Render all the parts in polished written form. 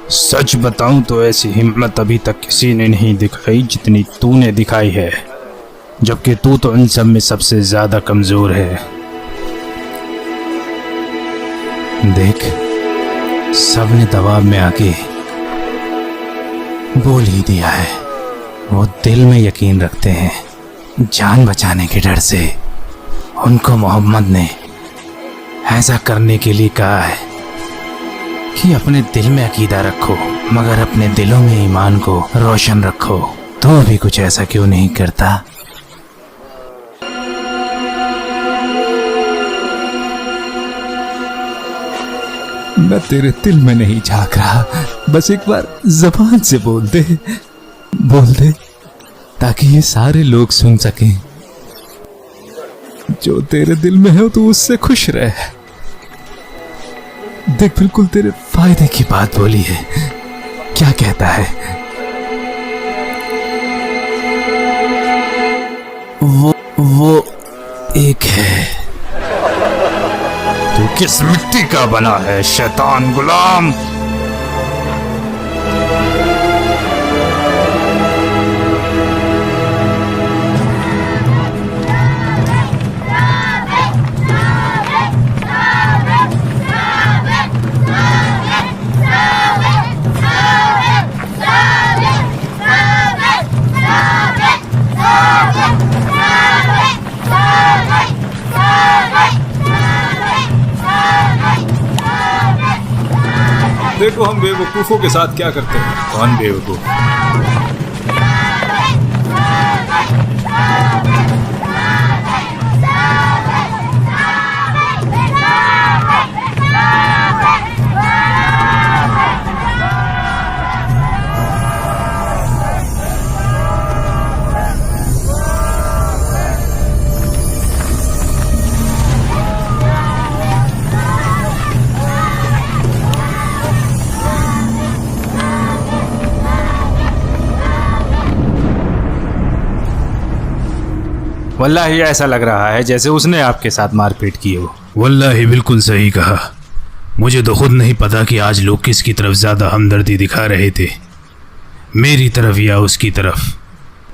सच बताऊं तो ऐसी हिम्मत अभी तक किसी ने नहीं दिखाई जितनी तूने दिखाई है, जबकि तू तो इन सब में सबसे ज्यादा कमजोर है। देख, सबने दबाव में आके बोल ही दिया है। वो दिल में यकीन रखते हैं, जान बचाने के डर से। उनको मोहम्मद ने ऐसा करने के लिए कहा है कि अपने दिल में अकीदा रखो, मगर अपने दिलों में ईमान को रोशन रखो। तो भी कुछ ऐसा क्यों नहीं करता? मैं तेरे दिल में नहीं झांक रहा, बस एक बार जबान से बोल दे ताकि ये सारे लोग सुन सकें। जो तेरे दिल में है तो उससे खुश रहे। देख, बिल्कुल तेरे फायदे की बात बोली है। क्या कहता है? वो एक है। तू किस मिट्टी का बना है शैतान गुलाम? देखो हम बेवकूफों के साथ क्या करते हैं। कौन बेवकूफ? वल्लाही ऐसा लग रहा है जैसे उसने आपके साथ मारपीट की हो। वल्लाही बिल्कुल सही कहा। मुझे तो खुद नहीं पता कि आज लोग किसकी तरफ ज़्यादा हमदर्दी दिखा रहे थे, मेरी तरफ या उसकी तरफ।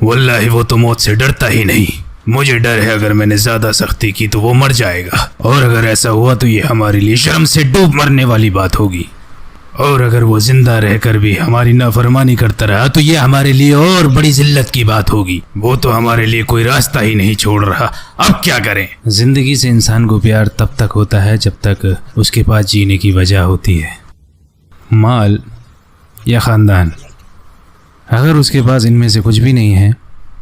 वल्लाही वो तो मौत से डरता ही नहीं। मुझे डर है अगर मैंने ज़्यादा सख्ती की तो वो मर जाएगा, और अगर ऐसा हुआ तो ये हमारे लिए शर्म से डूब मरने वाली बात होगी। और अगर वो जिंदा रहकर भी हमारी नाफरमानी करता रहा तो ये हमारे लिए और बड़ी जिल्लत की बात होगी। वो तो हमारे लिए कोई रास्ता ही नहीं छोड़ रहा। अब क्या करें? जिंदगी से इंसान को प्यार तब तक होता है जब तक उसके पास जीने की वजह होती है, माल या ख़ानदान। अगर उसके पास इनमें से कुछ भी नहीं है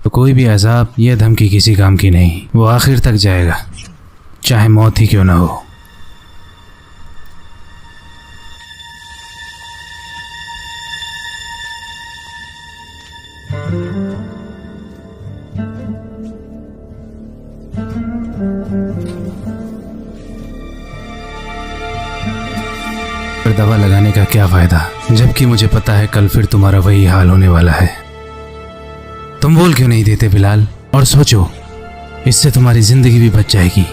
तो कोई भी अज़ाब या धमकी किसी काम की नहीं। वो आखिर तक जाएगा, चाहे मौत ही क्यों ना हो। दवा लगाने का क्या फायदा, जबकि मुझे पता है कल फिर तुम्हारा वही हाल होने वाला है। तुम बोल क्यों नहीं देते बिलाल? और सोचो, इससे तुम्हारी जिंदगी भी बच जाएगी।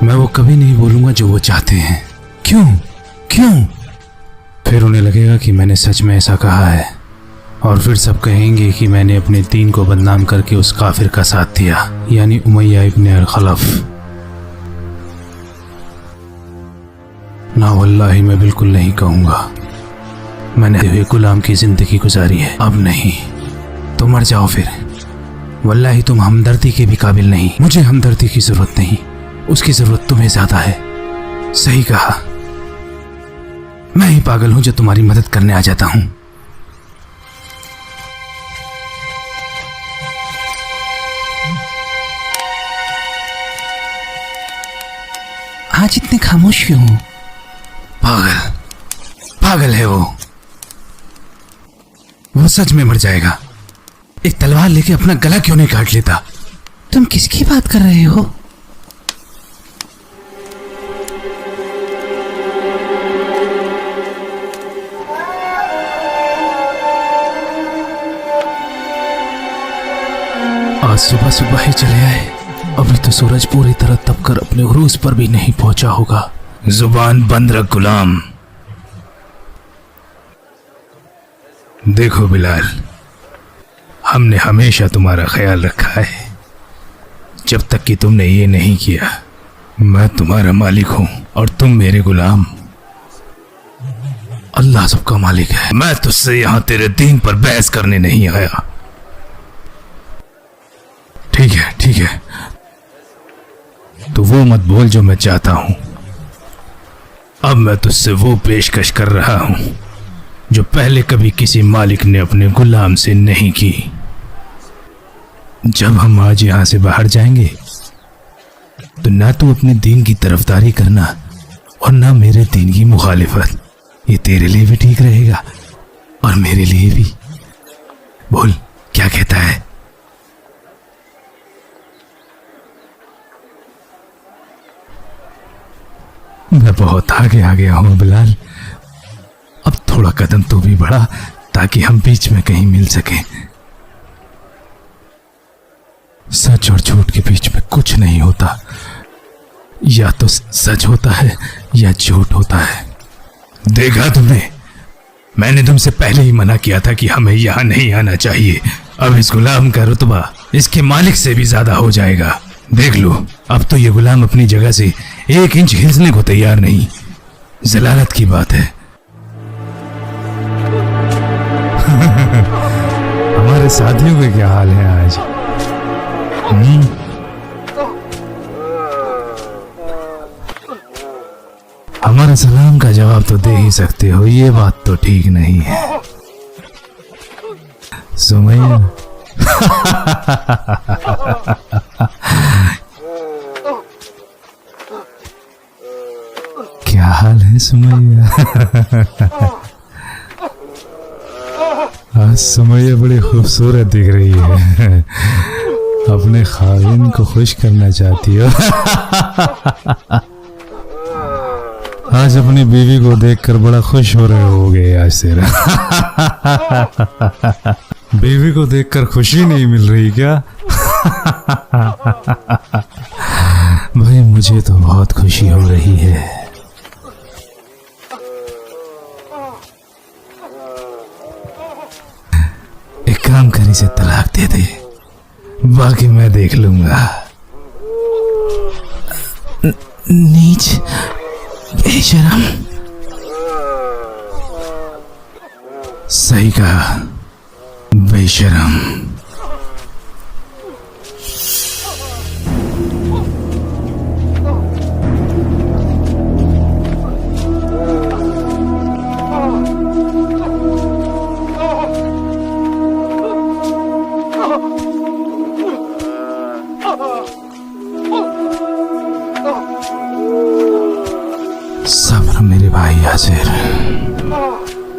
मैं वो कभी नहीं बोलूंगा जो वो चाहते हैं। क्यों? फिर उन्हें लगेगा कि मैंने सच में ऐसा कहा है, और फिर सब कहेंगे कि मैंने अपने दीन को बदनाम करके उस काफिर का साथ दिया, यानी उमैया इब्न अल-खलफ। ना वल्लाही मैं बिल्कुल नहीं कहूँगा। मैंने हुए गुलाम की जिंदगी गुजारी है, अब नहीं। तो मर जाओ फिर। वल्लाही तुम हमदर्दी के भी काबिल नहीं। मुझे हमदर्दी की जरूरत नहीं, उसकी जरूरत तुम्हें ज्यादा है। सही कहा। मैं ही पागल हूं जो तुम्हारी मदद करने आ जाता हूं। आज इतने खामोश क्यों हो? पागल है वो सच में मर जाएगा। एक तलवार लेके अपना गला क्यों नहीं काट लेता? तुम किसकी बात कर रहे हो? आज सुबह सुबह ही चले आए। अभी तो सूरज पूरी तरह तपकर अपने उरूज पर भी नहीं पहुंचा होगा। जुबान बंद रख गुलाम। देखो बिलाल, हमने हमेशा तुम्हारा ख्याल रखा है। जब तक कि तुमने ये नहीं किया, मैं तुम्हारा मालिक हूं और तुम मेरे गुलाम। अल्लाह सबका मालिक है। मैं तुझसे यहां तेरे दीन पर बहस करने नहीं आया। ठीक है, ठीक है। तो वो मत बोल जो मैं चाहता हूं। अब मैं तुझसे वो पेशकश कर रहा हूं जो पहले कभी किसी मालिक ने अपने गुलाम से नहीं की। जब हम आज यहां से बाहर जाएंगे तो ना तू अपने दीन की तरफदारी करना और ना मेरे दीन की मुखालिफत। ये तेरे लिए भी ठीक रहेगा और मेरे लिए भी। बोल, क्या कहता है? मैं बहुत आगे आ गया हूं बिलाल। अब थोड़ा कदम तो भी बढ़ा ताकि हम बीच में कहीं मिल सके। सच और झूठ के बीच में कुछ नहीं होता। या तो सच होता है या झूठ होता है। देखा तुमने, मैंने तुमसे पहले ही मना किया था कि हमें यहां नहीं आना चाहिए। अब इस गुलाम का रुतबा इसके मालिक से भी ज्यादा हो जाएगा। देख लो, अब तो ये गुलाम अपनी जगह से 1 इंच हिलने को तैयार नहीं। जलालत की बात है। हमारे साथियों के क्या हाल है आज? हमारे सलाम का जवाब तो दे ही सकते हो। ये बात तो ठीक नहीं है सुमैया। क्या हाल है सुमैया? आज सुमैया बड़ी खूबसूरत दिख रही है। अपने खाविन को खुश करना चाहती हो। आज अपनी बीवी को देखकर बड़ा खुश हो रहे होगे आज से। बीवी को देखकर खुशी नहीं मिल रही क्या? भाई मुझे तो बहुत खुशी हो रही है। एक काम कर, इसे तलाक दे दे, बाकी मैं देख लूंगा। नीच, बेशरम। सही कहा, बेशरम। सब्र मेरे भाई यासिर।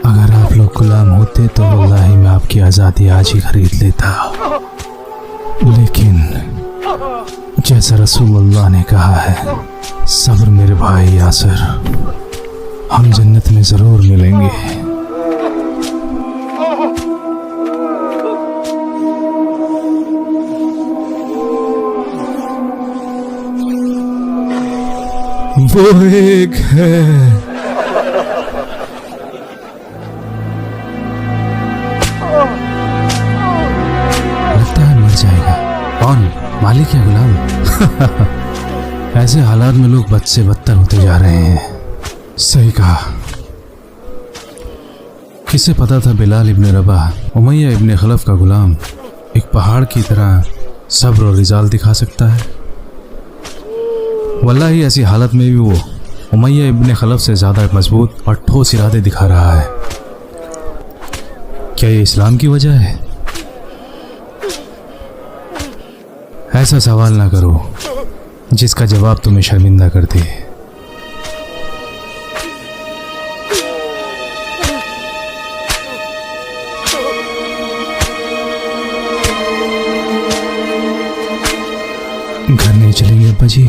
अगर आप लोग गुलाम होते तो वल्लाही मैं आपकी आज़ादी आज ही खरीद लेता। लेकिन जैसा रसूलुल्लाह ने कहा है, सब्र मेरे भाई यासिर, हम जन्नत में ज़रूर मिलेंगे। वो एक है। लगता है मर जाएगा। कौन, मालिक या गुलाम? ऐसे हालात में लोग बद से बदतर होते जा रहे हैं। सही कहा। किसे पता था बिलाल इब्न रबाह, उमैया इब्न खलफ का गुलाम, एक पहाड़ की तरह सब्र और रिजाल दिखा सकता है। वल्लाही ऐसी हालत में भी वो उमैया इब्न खलफ से ज़्यादा मजबूत और ठोस इरादे दिखा रहा है। क्या ये इस्लाम की वजह है? ऐसा सवाल ना करो जिसका जवाब तुम्हें शर्मिंदा कर दे। घर नहीं चलेंगे अब्बा जी?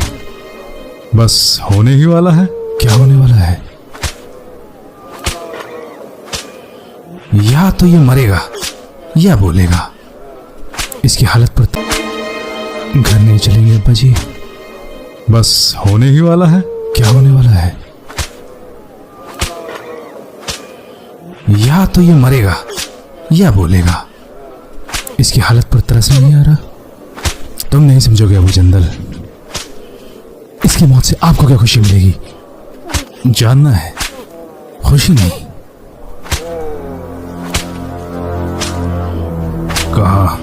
बस होने ही वाला है। क्या होने वाला है? या तो ये मरेगा या बोलेगा। इसकी हालत पर घर नहीं चलेंगे अब्बा जी? बस होने ही वाला है। क्या होने वाला है? या तो ये मरेगा या बोलेगा। इसकी हालत पर तरस नहीं आ रहा? तुम नहीं समझोगे अबू जंदल, इसकी मौत से आपको क्या खुशी मिलेगी? जानना है, खुशी नहीं। कहा?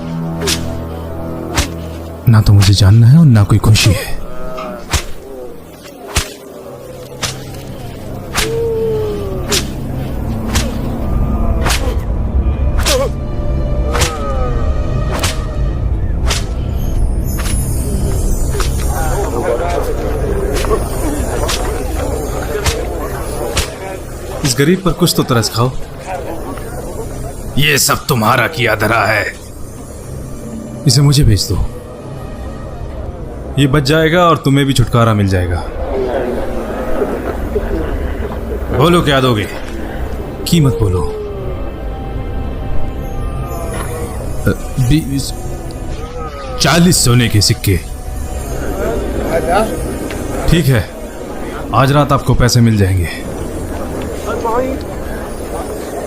ना तो मुझे जानना है और ना कोई खुशी है। इस गरीब पर कुछ तो तरस खाओ। ये सब तुम्हारा किया धरा है। इसे मुझे भेज दो, ये बच जाएगा और तुम्हें भी छुटकारा मिल जाएगा। बोलो क्या दोगे? कीमत बोलो। 40 सोने के सिक्के। ठीक है, आज रात आपको पैसे मिल जाएंगे।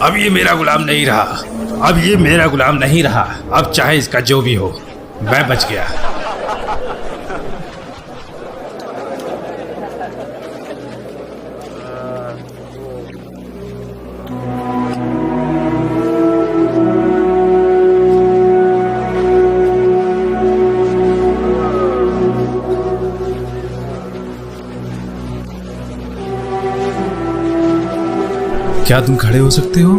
अब ये मेरा गुलाम नहीं रहा, अब ये मेरा गुलाम नहीं रहा। अब चाहे इसका जो भी हो, मैं बच गया। क्या तुम खड़े हो सकते हो?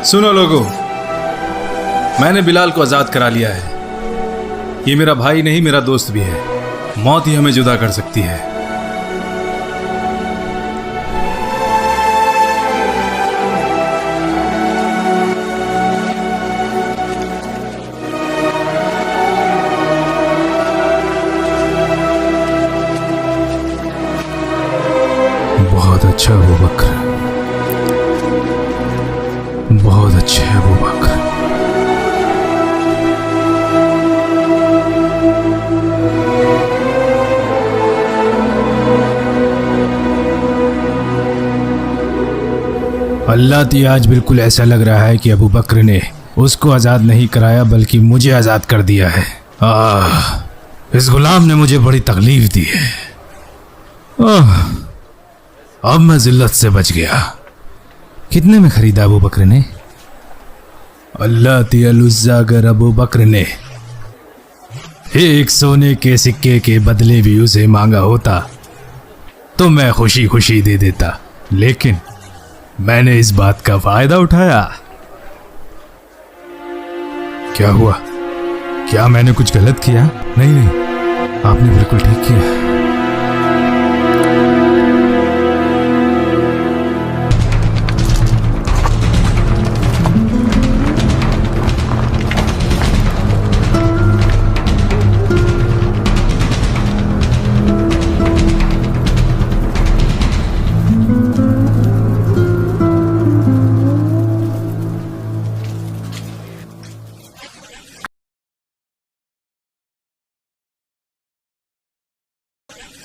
सुनो लोगों, मैंने बिलाल को आजाद करा लिया है। ये मेरा भाई नहीं, मेरा दोस्त भी है। मौत ही हमें जुदा कर सकती है। बहुत अच्छा अबू बकर, बहुत अच्छे अबू बकर। अल्लाह ती आज बिल्कुल ऐसा लग रहा है कि अबू बकर ने उसको आज़ाद नहीं कराया बल्कि मुझे आज़ाद कर दिया है। इस गुलाम ने मुझे बड़ी तकलीफ दी है। अब मैं जिल्लत से बच गया। कितने में खरीदा अबू बकर ने? अल्लाह ती अलुज़्ज़ा अगर अबू बकर ने एक सोने के सिक्के के बदले भी उसे मांगा होता तो मैं खुशी खुशी दे देता, लेकिन मैंने इस बात का फायदा उठाया। क्या हुआ? क्या मैंने कुछ गलत किया? नहीं नहीं, आपने बिल्कुल ठीक किया।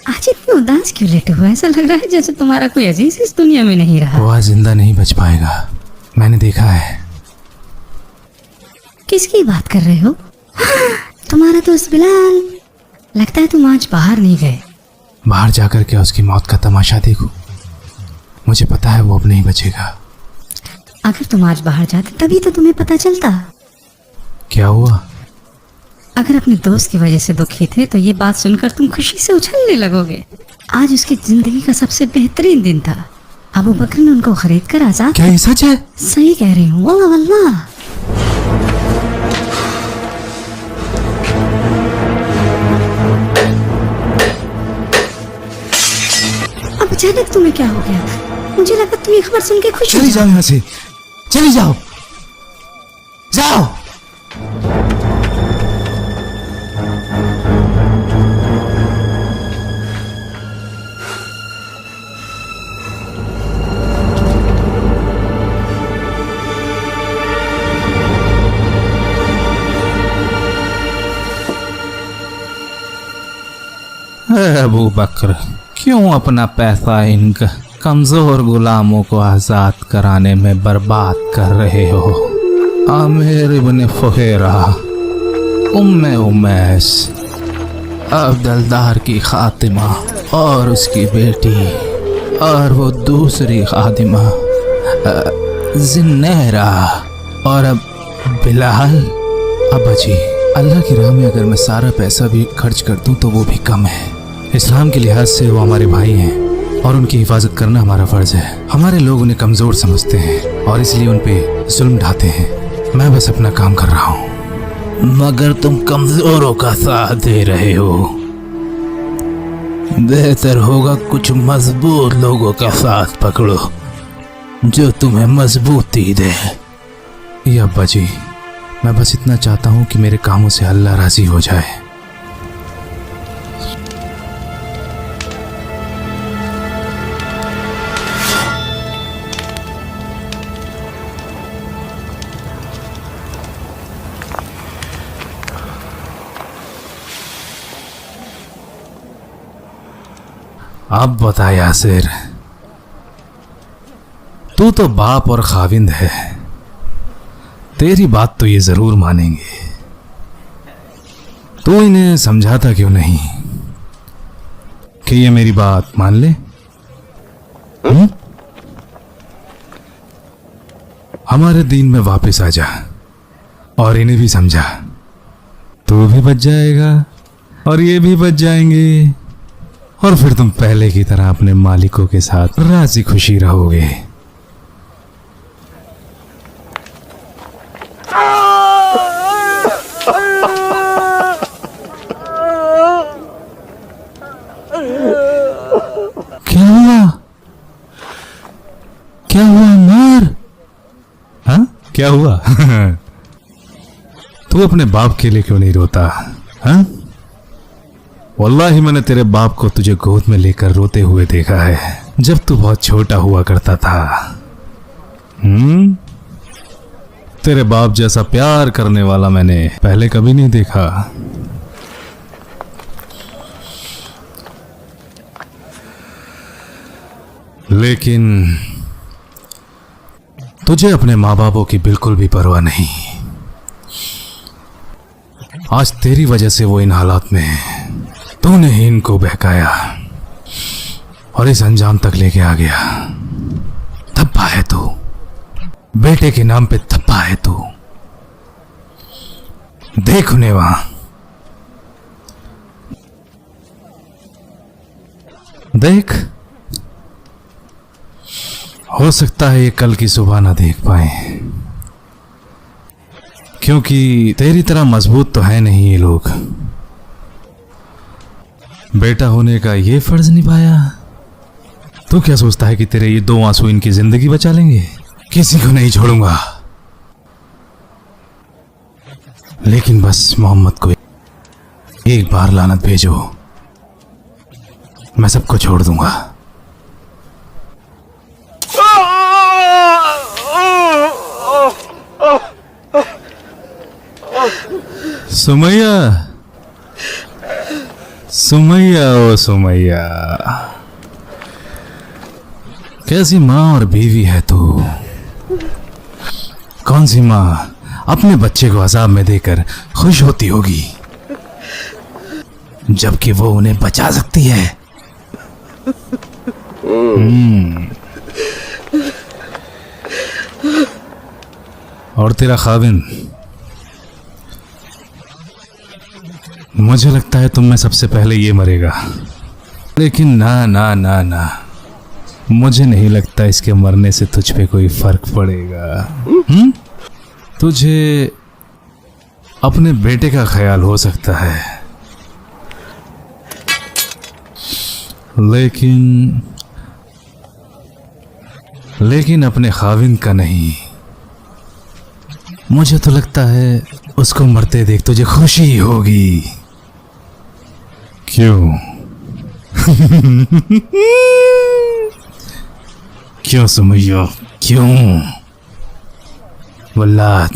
आज इतने उदास क्यों लेटे हो? ऐसा लग रहा है जैसे तुम्हारा कोई अजीज इस दुनिया में नहीं रहा। वो आज जिंदा नहीं बच पाएगा, मैंने देखा है। किसकी बात कर रहे हो? तुम्हारा दोस्त बिलाल। लगता है तुम आज बाहर नहीं गए। बाहर जाकर क्या उसकी मौत का तमाशा देखूं? मुझे पता है वो अब नहीं बचेगा। अगर तुम आज बाहर जाते तभी तो तुम्हें पता चलता। क्या हुआ? अगर अपने दोस्त की वजह से दुखी थे तो ये बात सुनकर तुम खुशी से उछलने लगोगे। आज उसकी जिंदगी का सबसे बेहतरीन दिन था। अबू बकर ने उनको खरीद कर आजाद। क्या ये सच है? सही कह रही हूँ। वाह वल्लाह। अब अचानक तुम्हें क्या हो गया? मुझे लगा तुम ये खबर सुन के खुश हो चली जाओ यहाँ से, चली जाओ, जाओ। अबू बकर, क्यों अपना पैसा इन कमजोर गुलामों को आजाद कराने में बर्बाद कर रहे हो? आमिर इब्न फुहैरा, उम्मे उमैस, अब्दुल्लाह की खातिमा और उसकी बेटी और वो दूसरी खातिमा जिन्नहरा और अब बिलाल। अब्बा जी, अल्लाह की राह में अगर मैं सारा पैसा भी खर्च कर दूं तो वो भी कम है। इस्लाम के लिहाज से वो हमारे भाई हैं और उनकी हिफाजत करना हमारा फर्ज है। हमारे लोग उन्हें कमज़ोर समझते हैं और इसलिए उन पे जुल्म ढाते हैं। मैं बस अपना काम कर रहा हूँ। मगर तुम कमजोरों का साथ दे रहे हो। बेहतर होगा कुछ मजबूत लोगों का साथ पकड़ो जो तुम्हें मजबूती दे। ये अब्बा जी, मैं बस इतना चाहता हूँ कि मेरे कामों से अल्लाह राजी हो जाए। अब बता यासिर, तू तो बाप और खाविंद है, तेरी बात तो ये जरूर मानेंगे। तू इन्हें समझाता क्यों नहीं कि ये मेरी बात मान ले? हमारे दीन में वापस आ जा और इन्हें भी समझा। तू भी बच जाएगा और ये भी बच जाएंगे और फिर तुम पहले की तरह अपने मालिकों के साथ राजी खुशी रहोगे। क्या हुआ? क्या हुआ मार? हाँ, क्या हुआ? तू अपने बाप के लिए क्यों नहीं रोता? हाँ, वल्लाही मैंने तेरे बाप को तुझे गोद में लेकर रोते हुए देखा है जब तू बहुत छोटा हुआ करता था। तेरे बाप जैसा प्यार करने वाला मैंने पहले कभी नहीं देखा। लेकिन तुझे अपने माँ बापों की बिल्कुल भी परवाह नहीं। आज तेरी वजह से वो इन हालात में है। तूने ही इनको बहकाया और इस अंजाम तक लेके आ गया। धब्बा है तू, बेटे के नाम पे धब्बा है तू। देख उन्हें वहां, देख। हो सकता है ये कल की सुबह ना देख पाए, क्योंकि तेरी तरह मजबूत तो है नहीं ये लोग। बेटा होने का ये फर्ज निभाया। तू क्या सोचता है कि तेरे ये दो आंसू इनकी जिंदगी बचा लेंगे? किसी को नहीं छोड़ूंगा, लेकिन बस मोहम्मद को एक बार लानत भेजो, मैं सबको छोड़ दूंगा। सुमैया, सुमैया, ओ सुमैया, कैसी माँ और बीवी है तू? कौन सी माँ अपने बच्चे को अजाब में देकर खुश होती होगी जबकि वो उन्हें बचा सकती है? और तेरा खाविन, मुझे लगता है तुम में सबसे पहले ये मरेगा। लेकिन ना ना ना ना, मुझे नहीं लगता इसके मरने से तुझ पे कोई फर्क पड़ेगा। तुझे अपने बेटे का ख्याल हो सकता है, लेकिन अपने खाविंद का नहीं। मुझे तो लगता है उसको मरते देख तुझे खुशी होगी। क्यों? क्यों सुमैया, क्यों? वल्लाह,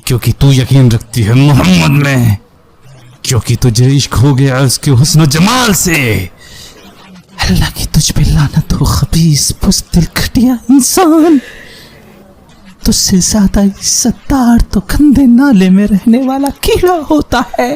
क्योंकि तू यकीन रखती है मोहम्मद में क्योंकि तुझे इश्क हो गया उसके हुस्न जमाल से। अल्लाह की तुझ पे लानत हो खबीस बुज़दिल घटिया इंसान। तुझसे ज्यादा इज्जतदार तो गंदे नाले में रहने वाला कीड़ा होता है।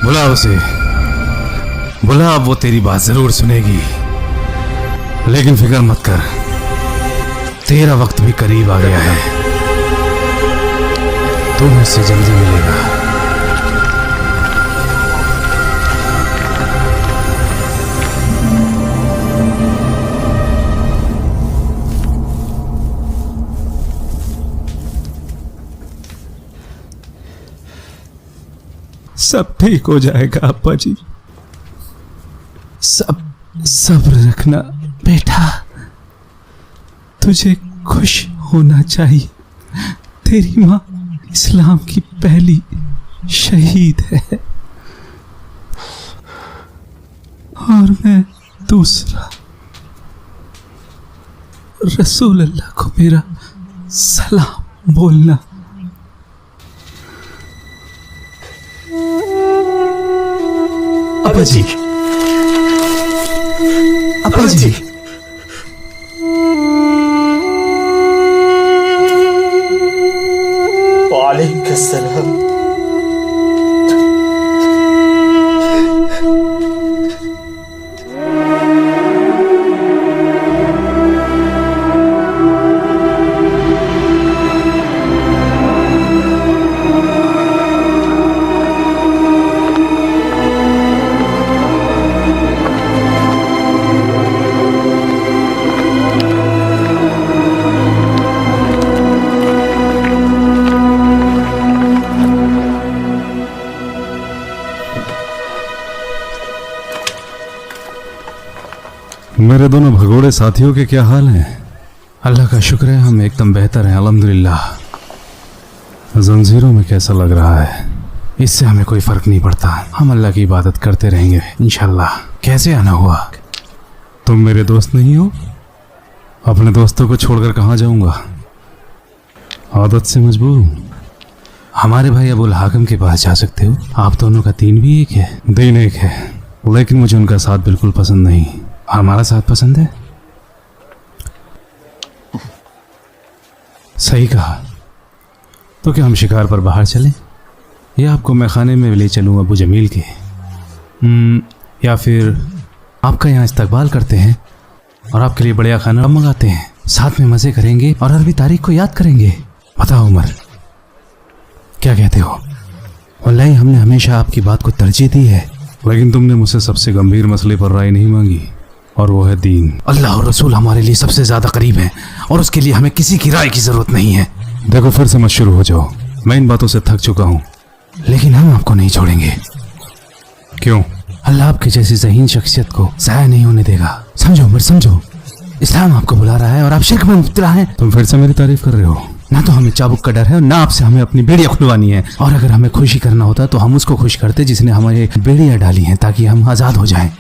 बुला उसे, बुला, अब वो तेरी बात जरूर सुनेगी। लेकिन फिक्र मत कर, तेरा वक्त भी करीब आ गया है। तू मुझसे जल्दी मिलेगा। सब ठीक हो जाएगा अप्पा जी। सब सब्र रखना बेटा। तुझे खुश होना चाहिए। तेरी माँ इस्लाम की पहली शहीद है और मैं दूसरा। रसूल अल्लाह को मेरा सलाम बोलना। अप्पा जी, अप्पा जी, वालेकुम सलाम। मेरे दोनों भगोड़े साथियों के क्या हाल हैं? अल्लाह का शुक्र है, हम एकदम बेहतर हैं अल्हम्दुलिल्लाह। जंजीरों में कैसा लग रहा है? इससे हमें कोई फर्क नहीं पड़ता। हम अल्लाह की इबादत करते रहेंगे इंशाल्लाह। कैसे आना हुआ? तुम मेरे दोस्त नहीं हो? अपने दोस्तों को छोड़कर कहाँ जाऊंगा? आदत से मजबूर हूँ। हमारे भाई अबुल हाकिम के पास जा सकते हो। आप दोनों का दीन भी एक है। दीन एक है, लेकिन मुझे उनका साथ बिल्कुल पसंद नहीं। हमारा साथ पसंद है। सही कहा। तो क्या हम शिकार पर बाहर चलें, या आपको मैं खाने में ले चलूं अबू जमील के? या फिर आपका यहाँ इस्तकबाल करते हैं और आपके लिए बढ़िया खाना मंगाते हैं, साथ में मज़े करेंगे और अरबी तारीख को याद करेंगे। बताओ उमर, क्या कहते हो? वल्लाही हमने हमेशा आपकी बात को तरजीह दी है। लेकिन तुमने मुझसे सबसे गंभीर मसले पर राय नहीं मांगी, और वो है दीन। अल्लाह और रसूल हमारे लिए सबसे ज़्यादा करीब हैं और उसके लिए हमें किसी की राय की ज़रूरत नहीं है। देखो, फिर से मत शुरू हो जाओ। मैं इन बातों से थक चुका हूँ। लेकिन हम आपको नहीं छोड़ेंगे। क्यों? अल्लाह आपकी जैसी ज़हीन शख्सियत को ज़ाया नहीं होने देगा। समझो उमर, समझो। इस्लाम आपको बुला रहा है और आप शिर्क में मुब्तला हैं। तुम फिर से मेरी तारीफ कर रहे हो। ना तो हमें चाबुक का डर है और ना आपसे हमें अपनी बेड़ियाँ खुलवानी है। और अगर हमें खुशी करना होता तो हम उसको खुश करते जिसने हमारे बेड़ियाँ डाली हैं, ताकि हम आज़ाद हो जाएं।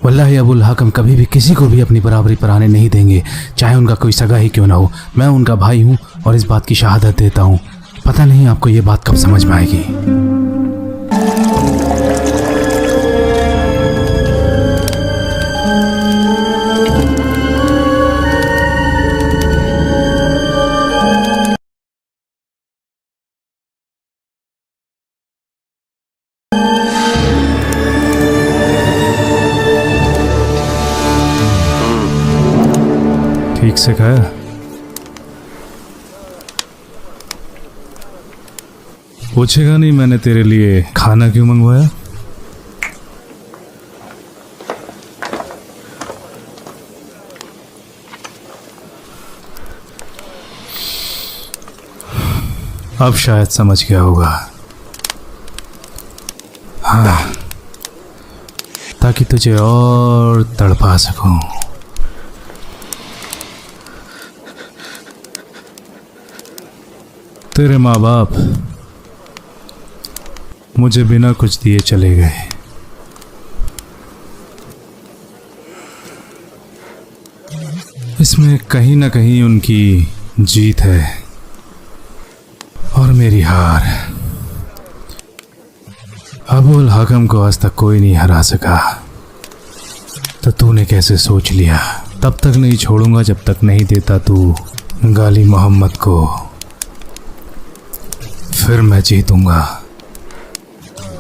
वल्लाही अबुल हाकिम कभी भी किसी को भी अपनी बराबरी पर आने नहीं देंगे, चाहे उनका कोई सगा ही क्यों ना हो। मैं उनका भाई हूँ और इस बात की शहादत देता हूँ। पता नहीं आपको ये बात कब समझ में आएगी। ठीक से खाया? पूछेगा नहीं मैंने तेरे लिए खाना क्यों मंगवाया? अब शायद समझ गया होगा। हाँ, ताकि तुझे और तड़पा सकूं। तेरे माँ बाप मुझे बिना कुछ दिए चले गए। इसमें कहीं ना कहीं उनकी जीत है और मेरी हार। अबुल हकम को आज तक कोई नहीं हरा सका, तो तूने कैसे सोच लिया? तब तक नहीं छोड़ूंगा जब तक नहीं देता तू गाली मोहम्मद को। फिर मैं जीतूंगा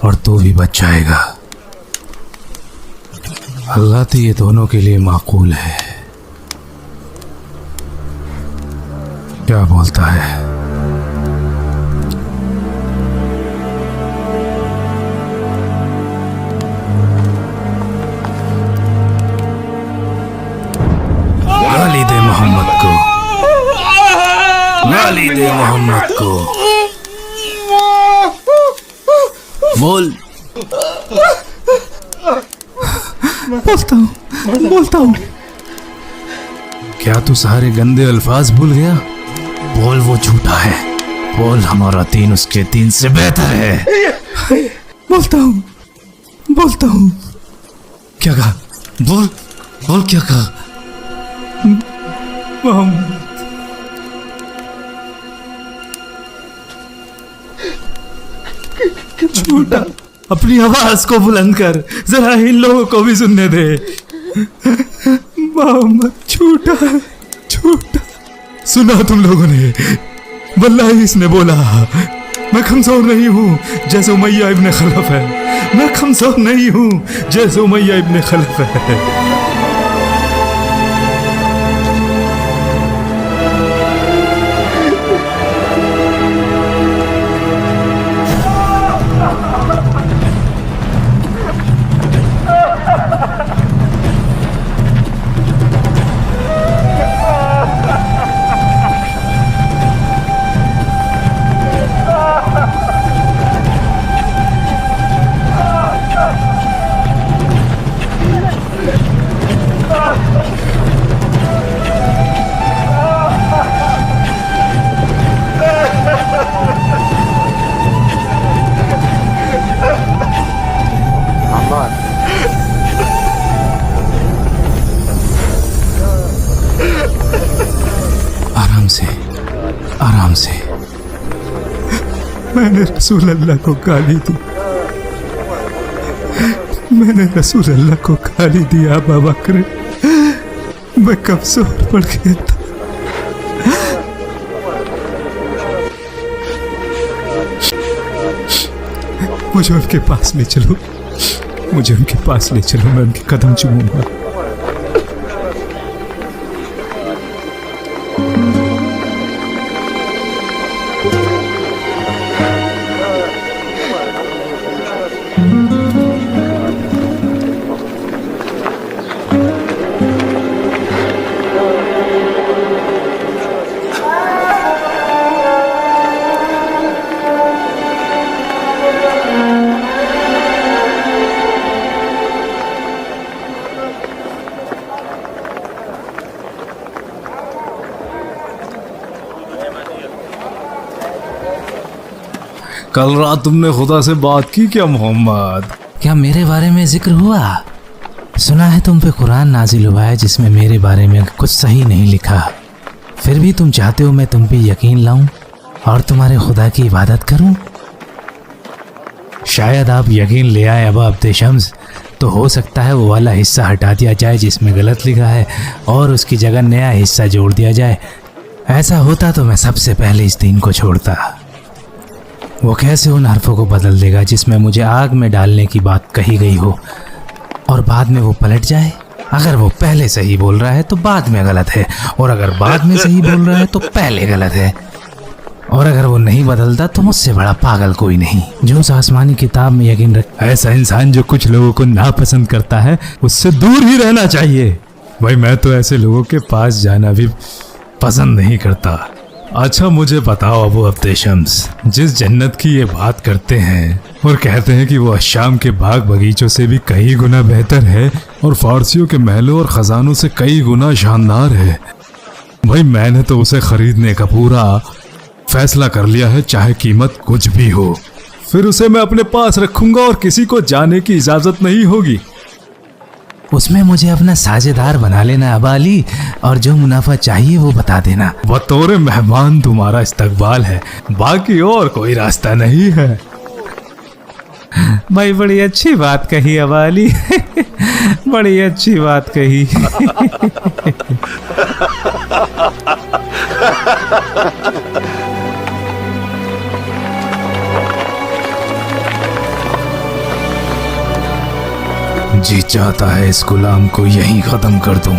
और तू भी बच जाएगा। अल्लाह तो ये दोनों के लिए माकूल है। क्या बोलता है? गाली दे मोहम्मद को, गाली दे मोहम्मद को। बोल। बोलता हूँ। क्या तू सारे गंदे अल्फाज भूल गया? बोल, वो झूठा है। बोल, हमारा दीन उसके दीन से बेहतर है। बोलता हूँ। क्या कहा? बोल क्या कहा? मोहम्मद, झूठा। अपनी आवाज को बुलंद कर, जरा इन लोगों को भी सुनने दे। मोहम्मद झूठा। सुना तुम लोगों ने? वल्लाही इसने बोला मैं कमजोर नहीं हूँ जैसे उमैया इब्न खलफ है। मैं कमजोर नहीं हूँ जैसे उमैया इब्न खलफ है। आराम से। मैंने रसूल अल्लाह को गाली दी। मैंने रसूल अल्लाह को गाली दिया अबू बकर। मैं कमजोर पड़ गया था। मुझे उनके पास ले चलो, मुझे उनके पास ले चलो। मैं उनके कदम चूमूंगा। कल रात तुमने खुदा से बात की क्या मोहम्मद? क्या मेरे बारे में जिक्र हुआ? सुना है तुम पे कुरान नाजिल हुआ है जिसमें मेरे बारे में कुछ सही नहीं लिखा। फिर भी तुम चाहते हो मैं तुम पे यकीन लाऊं और तुम्हारे खुदा की इबादत करूं? शायद आप यकीन ले आए अबा अब्दे शम्स, तो हो सकता है वो वाला हिस्सा हटा दिया जाए जिसमें गलत लिखा है और उसकी जगह नया हिस्सा जोड़ दिया जाए। ऐसा होता तो मैं सबसे पहले इस दीन को छोड़ता। वो कैसे उन हरफों को बदल देगा जिसमें मुझे आग में डालने की बात कही गई हो और बाद में वो पलट जाए? अगर वो पहले सही बोल रहा है तो बाद में गलत है, और अगर बाद में सही बोल रहा है तो पहले गलत है, और अगर वो नहीं बदलता तो मुझसे बड़ा पागल कोई नहीं जो उस आसमानी किताब में यकीन रख। ऐसा इंसान जो कुछ लोगों को नापसंद करता है उससे दूर ही रहना चाहिए। भाई मैं तो ऐसे लोगों के पास जाना भी पसंद नहीं करता। अच्छा मुझे बताओ अबू अब्दे शम्स, जिस जन्नत की ये बात करते हैं और कहते हैं कि वो शाम के बाग बगीचों से भी कई गुना बेहतर है और फारसियों के महलों और खजानों से कई गुना शानदार है, भाई मैंने तो उसे खरीदने का पूरा फैसला कर लिया है, चाहे कीमत कुछ भी हो। फिर उसे मैं अपने पास रखूंगा और किसी को जाने की इजाजत नहीं होगी। उसमें मुझे अपना साझेदार बना लेना अबा अली, और जो मुनाफा चाहिए वो बता देना। बतौर मेहमान तुम्हारा इस्तकबाल है, बाकी और कोई रास्ता नहीं है। भाई बड़ी अच्छी बात कही अबा अली बड़ी अच्छी बात कही जी चाहता है इस गुलाम को यहीं खत्म कर दूं।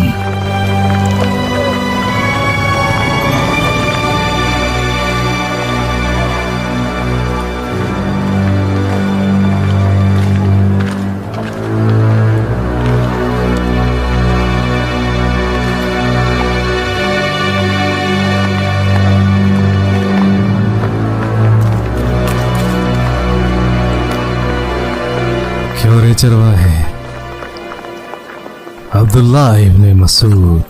क्यों रे चरवाहे अब्दुल्ला इब्ने मसूद,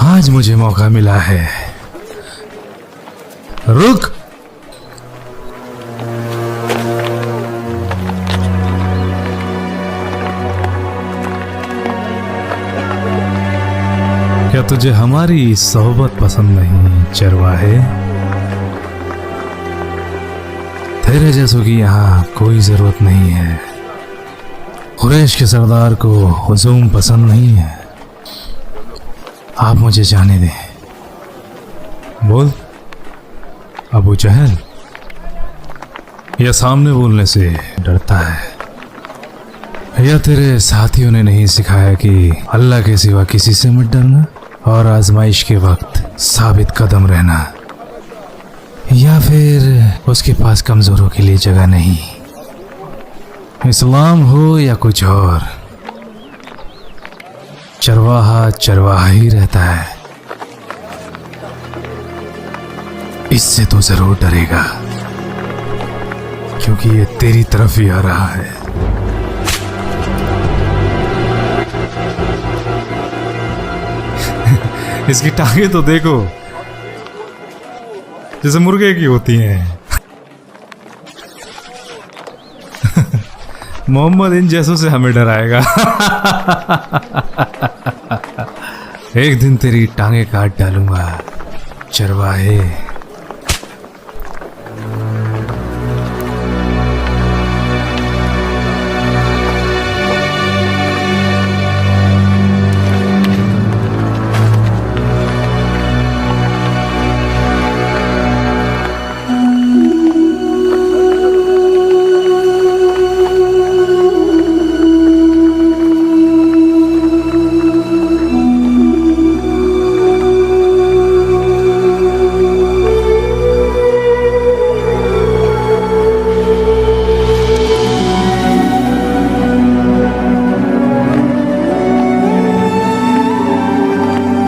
आज मुझे मौका मिला है। रुक, क्या तुझे हमारी सोहबत पसंद नहीं चरवाहे? तेरे जैसों की यहाँ कोई जरूरत नहीं है। कुरैश के सरदार को हुजूम पसंद नहीं है। आप मुझे जाने दें। बोल अबू जहल, या सामने बोलने से डरता है, या तेरे साथियों ने नहीं सिखाया कि अल्लाह के सिवा किसी से मत डरना और आजमाइश के वक्त साबित कदम रहना, या फिर उसके पास कमजोरों के लिए जगह नहीं। इस्लाम हो या कुछ और, चरवाहा चरवाहा ही रहता है। इससे तो जरूर डरेगा, क्योंकि ये तेरी तरफ ही आ रहा है। इसकी टांगे तो देखो, जैसे मुर्गे की होती हैं। मोहम्मद इन जैसों से हमें डराएगा। एक दिन तेरी टांगे काट डालूंगा चरवाहे।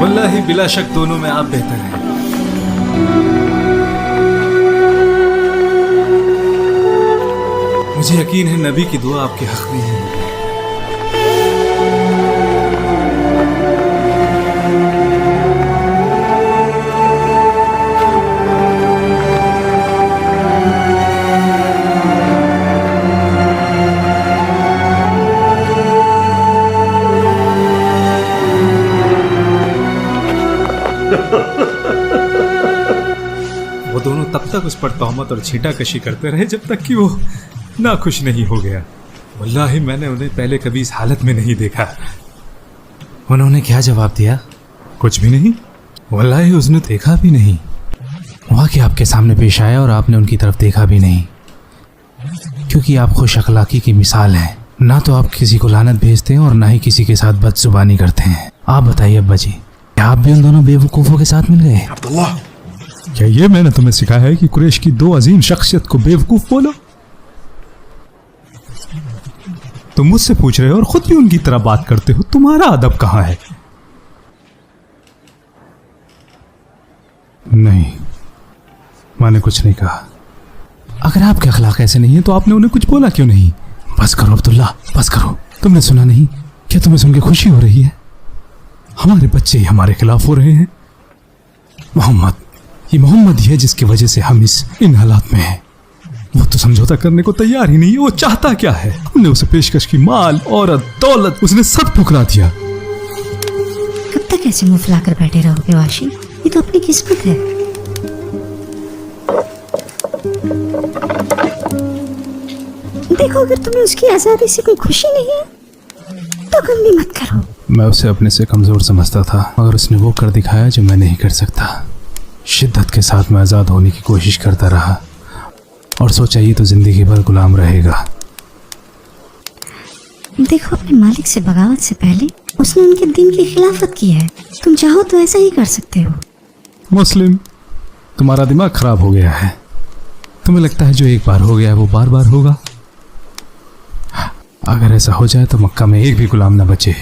वल्लाही बिला शक दोनों में आप बेहतर हैं। मुझे यकीन है नबी की दुआ आपके हक में है। वो दोनों तब तक उस पर तोहमत और छींटाकशी करते रहे जब तक कि वो नाखुश नहीं हो गया। वल्लाही मैंने उन्हें पहले कभी इस हालत में नहीं देखा। उन्होंने क्या जवाब दिया? कुछ भी नहीं। वल्लाही उसने देखा भी नहीं। वाकया आपके सामने पेश आया और आपने उनकी तरफ देखा भी नहीं, क्योंकि आप खुश अखलाकी की मिसाल हैं। ना तो आप किसी को लानत भेजते हैं और ना ही किसी के साथ बदजुबानी करते हैं। आप बताइए अब्बा जी, क्या आप भी उन दोनों बेवकूफ़ों के साथ मिल गए? क्या ये मैंने तुम्हें सिखाया है कि कुरैश की दो अजीम शख्सियत को बेवकूफ बोलो? तुम मुझसे पूछ रहे हो और खुद भी उनकी तरह बात करते हो। तुम्हारा अदब कहाँ है? नहीं, मैंने कुछ नहीं कहा। अगर आपके अखलाक ऐसे नहीं है तो आपने उन्हें कुछ बोला क्यों नहीं? बस करो अब्दुल्ला, बस करो। तुमने सुना नहीं? क्या तुम्हें सुन के खुशी हो रही है? हमारे बच्चे ही हमारे खिलाफ हो रहे हैं। मोहम्मद, ये मोहम्मद ही है जिसकी वजह से हम इन हालात में हैं। वो तो समझौता करने को तैयार ही नहीं है। वो चाहता क्या है? हमने उसे पेशकश की, माल, औरत, दौलत, उसने सब ठुकरा दिया। कब तक ऐसे मुंह फुलाकर बैठे रहोगे वाशी? ये तो अपनी किस्मत है। देखो, अगर तुम्हें उसकी आजादी से कोई खुशी नहीं है तो गम भी मत करो। मैं उसे अपने से कमजोर समझता था, मगर उसने वो कर दिखाया जो मैं नहीं कर सकता। शिद्दत के साथ मैं आज़ाद होने की कोशिश करता रहा और सोचा ये तो जिंदगी भर गुलाम रहेगा। देखो, अपने मालिक से बगावत से पहले उसने उनके दीन की खिलाफत की है। तुम चाहो तो ऐसा ही कर सकते हो। मुस्लिम, तुम्हारा दिमाग खराब हो गया है। तुम्हें लगता है जो एक बार हो गया है वो बार बार होगा? अगर ऐसा हो जाए तो मक्का में एक भी गुलाम ना बचे।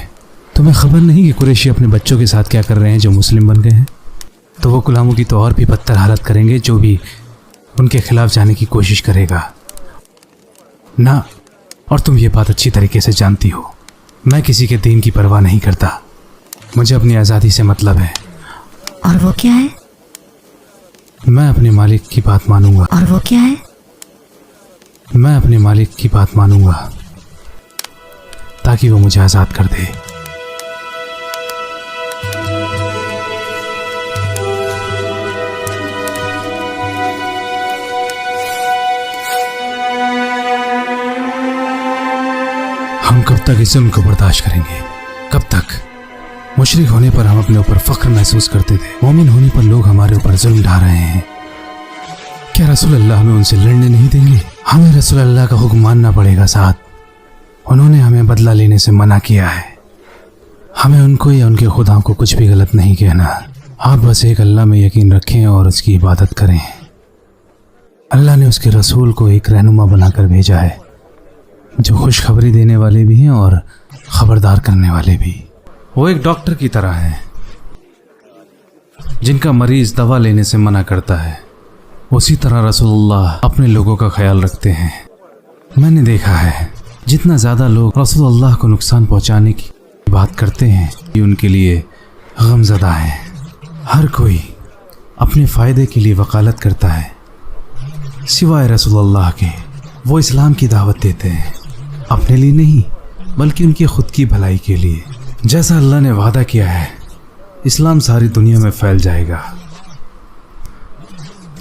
तुम्हें खबर नहीं कि कुरैशी अपने बच्चों के साथ क्या कर रहे हैं जो मुस्लिम बन गए हैं? तो वो गुलामों की तो और भी बदतर हालत करेंगे जो भी उनके खिलाफ जाने की कोशिश करेगा ना। और तुम ये बात अच्छी तरीके से जानती हो, मैं किसी के दीन की परवाह नहीं करता। मुझे अपनी आज़ादी से मतलब है। और वो क्या है? मैं अपने मालिक की बात मानूंगा। और वो क्या है? मैं अपने मालिक की बात मानूंगा ताकि वो मुझे आज़ाद कर दे। हम कब तक इस जुल्म को बर्दाश्त करेंगे? कब तक? मुशरिक होने पर हम अपने ऊपर फख्र महसूस करते थे, मोमिन होने पर लोग हमारे ऊपर जुल्म ढा रहे हैं। क्या रसूल अल्लाह हमें उनसे लड़ने नहीं देंगे? हमें रसूल अल्लाह का हुक्म मानना पड़ेगा। साथ उन्होंने हमें बदला लेने से मना किया है। हमें उनको या उनके खुदाओं को कुछ भी गलत नहीं कहना। आप बस एक अल्लाह में यकीन रखें और उसकी इबादत करें। अल्लाह ने उसके रसूल को एक रहनुमा बनाकर भेजा है जो खुशखबरी देने वाले भी हैं और खबरदार करने वाले भी। वो एक डॉक्टर की तरह है जिनका मरीज दवा लेने से मना करता है। उसी तरह रसूलुल्लाह अपने लोगों का ख्याल रखते हैं। मैंने देखा है जितना ज़्यादा लोग रसूलुल्लाह को नुकसान पहुंचाने की बात करते हैं ये उनके लिए गमज़दा है। हर कोई अपने फ़ायदे के लिए वकालत करता है सिवाय रसूलुल्लाह के। वो इस्लाम की दावत देते हैं अपने लिए नहीं बल्कि उनकी खुद की भलाई के लिए। जैसा अल्लाह ने वादा किया है इस्लाम सारी दुनिया में फैल जाएगा।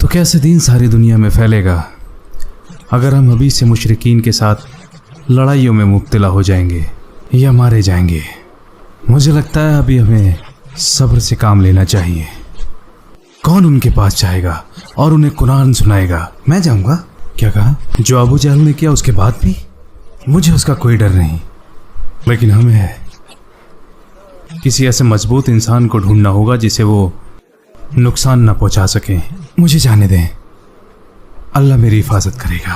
तो कैसे दीन सारी दुनिया में फैलेगा अगर हम अभी से मुशरिकीन के साथ लड़ाइयों में मुब्तला हो जाएंगे या मारे जाएंगे? मुझे लगता है अभी हमें सब्र से काम लेना चाहिए। कौन उनके पास जाएगा और उन्हें कुरान सुनाएगा? मैं जाऊंगा। क्या कहा? जो अबू जहल ने किया उसके बाद भी? मुझे उसका कोई डर नहीं, लेकिन हमें किसी ऐसे मजबूत इंसान को ढूंढना होगा जिसे वो नुकसान ना पहुंचा सके। मुझे जाने दें, अल्लाह मेरी हिफाजत करेगा।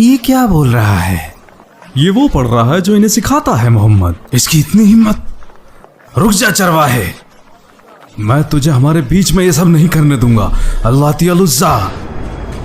ये क्या बोल रहा है? ये वो पढ़ रहा है जो इन्हें सिखाता है मोहम्मद। इसकी इतनी हिम्मत! रुक जा चरवाहे, मैं तुझे हमारे बीच में ये सब नहीं करने दूंगा। अल्लाह तियल उज़्ज़ा।